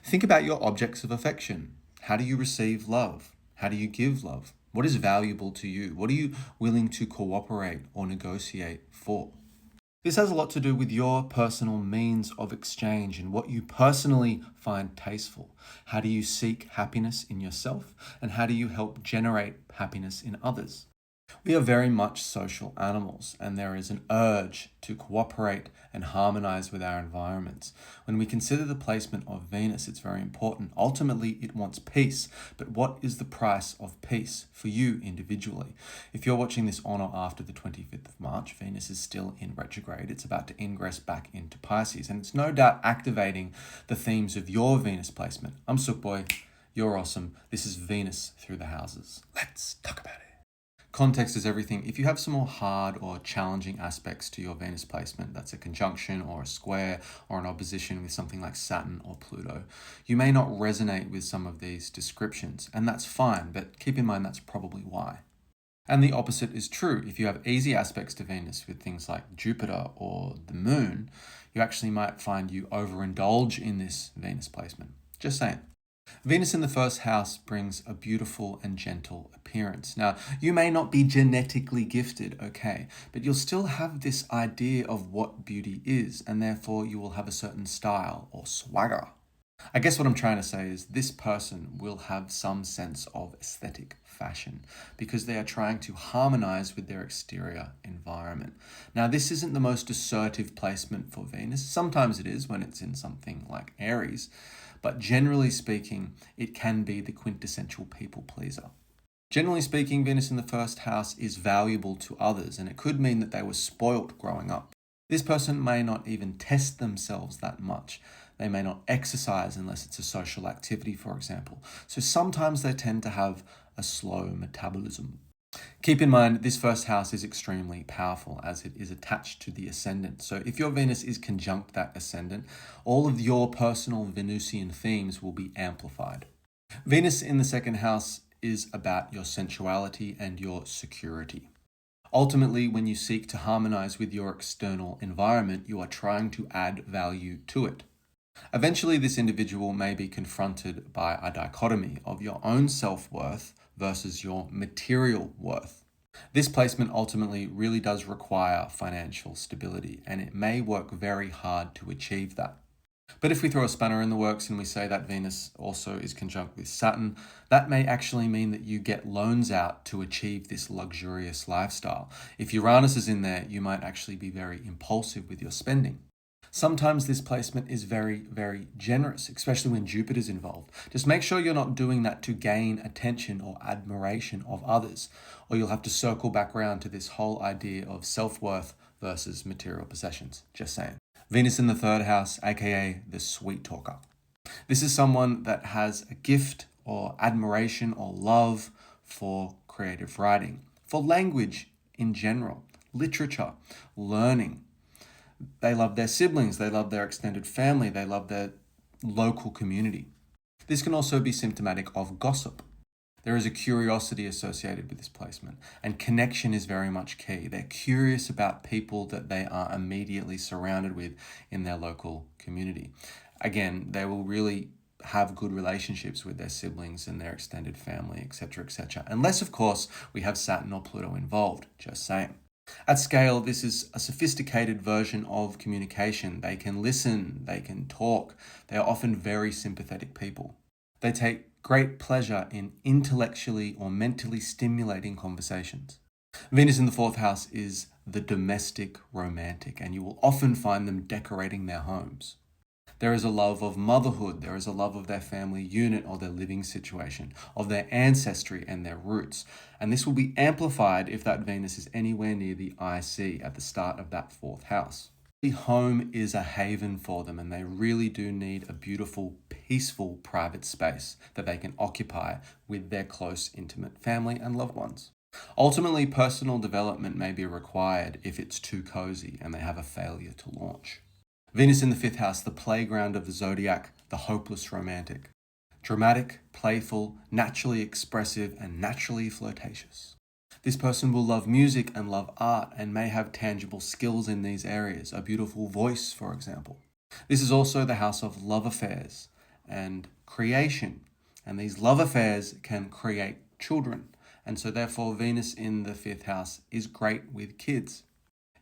Think about your objects of affection. How do you receive love? How do you give love? What is valuable to you? What are you willing to cooperate or negotiate for? This has a lot to do with your personal means of exchange and what you personally find tasteful. How do you seek happiness in yourself? And how do you help generate happiness in others? We are very much social animals, and there is an urge to cooperate and harmonize with our environments. When we consider the placement of Venus, it's very important. Ultimately, it wants peace, but what is the price of peace for you individually? If you're watching this on or after the 25th of March, Venus is still in retrograde. It's about to ingress back into Pisces, and it's no doubt activating the themes of your Venus placement. I'm Sukboy. You're awesome. This is Venus through the houses. Let's talk about it. Context is everything. If you have some more hard or challenging aspects to your Venus placement, that's a conjunction or a square or an opposition with something like Saturn or Pluto, you may not resonate with some of these descriptions, and that's fine, but keep in mind that's probably why. And the opposite is true. If you have easy aspects to Venus with things like Jupiter or the moon, you actually might find you overindulge in this Venus placement. Just saying. Venus in the first house brings a beautiful and gentle appearance. Now, you may not be genetically gifted, okay, but you'll still have this idea of what beauty is, and therefore you will have a certain style or swagger. I guess what I'm trying to say is this person will have some sense of aesthetic fashion because they are trying to harmonize with their exterior environment. Now, this isn't the most assertive placement for Venus. Sometimes it is when it's in something like Aries, but generally speaking, it can be the quintessential people pleaser. Generally speaking, Venus in the first house is valuable to others, and it could mean that they were spoilt growing up. This person may not even test themselves that much. They may not exercise unless it's a social activity, for example. So sometimes they tend to have a slow metabolism. Keep in mind, this first house is extremely powerful as it is attached to the ascendant. So if your Venus is conjunct that ascendant, all of your personal Venusian themes will be amplified. Venus in the second house is about your sensuality and your security. Ultimately, when you seek to harmonize with your external environment, you are trying to add value to it. Eventually, this individual may be confronted by a dichotomy of your own self-worth versus your material worth. This placement ultimately really does require financial stability, and it may work very hard to achieve that. But if we throw a spanner in the works and we say that Venus also is conjunct with Saturn, that may actually mean that you get loans out to achieve this luxurious lifestyle. If Uranus is in there, you might actually be very impulsive with your spending. Sometimes this placement is very, very generous, especially when Jupiter's involved. Just make sure you're not doing that to gain attention or admiration of others, or you'll have to circle back around to this whole idea of self-worth versus material possessions. Just saying. Venus in the third house, aka the sweet talker. This is someone that has a gift or admiration or love for creative writing, for language in general, literature, learning. They love their siblings, they love their extended family, they love their local community. This can also be symptomatic of gossip. There is a curiosity associated with this placement, and connection is very much key. They're curious about people that they are immediately surrounded with in their local community. Again, they will really have good relationships with their siblings and their extended family, etc., etc. Unless, of course, we have Saturn or Pluto involved, just saying. At scale, this is a sophisticated version of communication. They can listen, they can talk. They are often very sympathetic people. They take great pleasure in intellectually or mentally stimulating conversations. Venus in the fourth house is the domestic romantic, and you will often find them decorating their homes. There is a love of motherhood. There is a love of their family unit or their living situation, of their ancestry and their roots. And this will be amplified if that Venus is anywhere near the IC at the start of that fourth house. The home is a haven for them, and they really do need a beautiful, peaceful, private space that they can occupy with their close, intimate family and loved ones. Ultimately, personal development may be required if it's too cozy and they have a failure to launch. Venus in the fifth house, the playground of the zodiac, the hopeless romantic. Dramatic, playful, naturally expressive, and naturally flirtatious. This person will love music and love art and may have tangible skills in these areas, a beautiful voice, for example. This is also the house of love affairs and creation. And these love affairs can create children. And so therefore Venus in the 5th house is great with kids.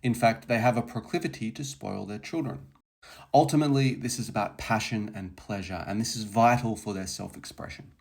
In fact, they have a proclivity to spoil their children. Ultimately, this is about passion and pleasure, and this is vital for their self-expression.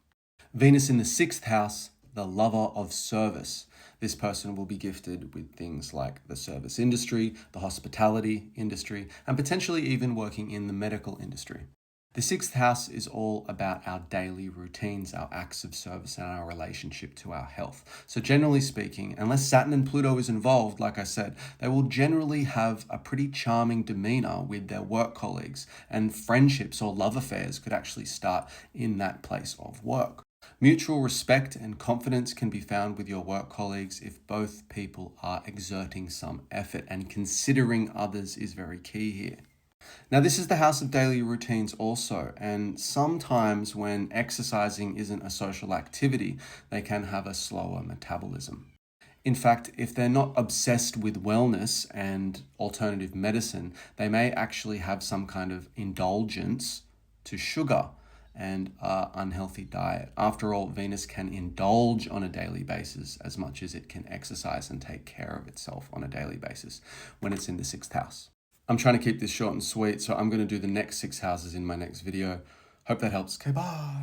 Venus in the 6th house, the lover of service. This person will be gifted with things like the service industry, the hospitality industry, and potentially even working in the medical industry. The 6th house is all about our daily routines, our acts of service, and our relationship to our health. So generally speaking, unless Saturn and Pluto is involved, like I said, they will generally have a pretty charming demeanor with their work colleagues, and friendships or love affairs could actually start in that place of work. Mutual respect and confidence can be found with your work colleagues if both people are exerting some effort, and considering others is very key here. Now, this is the house of daily routines also, and sometimes when exercising isn't a social activity, they can have a slower metabolism. In fact, if they're not obsessed with wellness and alternative medicine, they may actually have some kind of indulgence to sugar and unhealthy diet. After all, Venus can indulge on a daily basis as much as it can exercise and take care of itself on a daily basis when it's in the 6th house. I'm trying to keep this short and sweet, so I'm going to do the next 6 houses in my next video. Hope that helps. Okay, bye.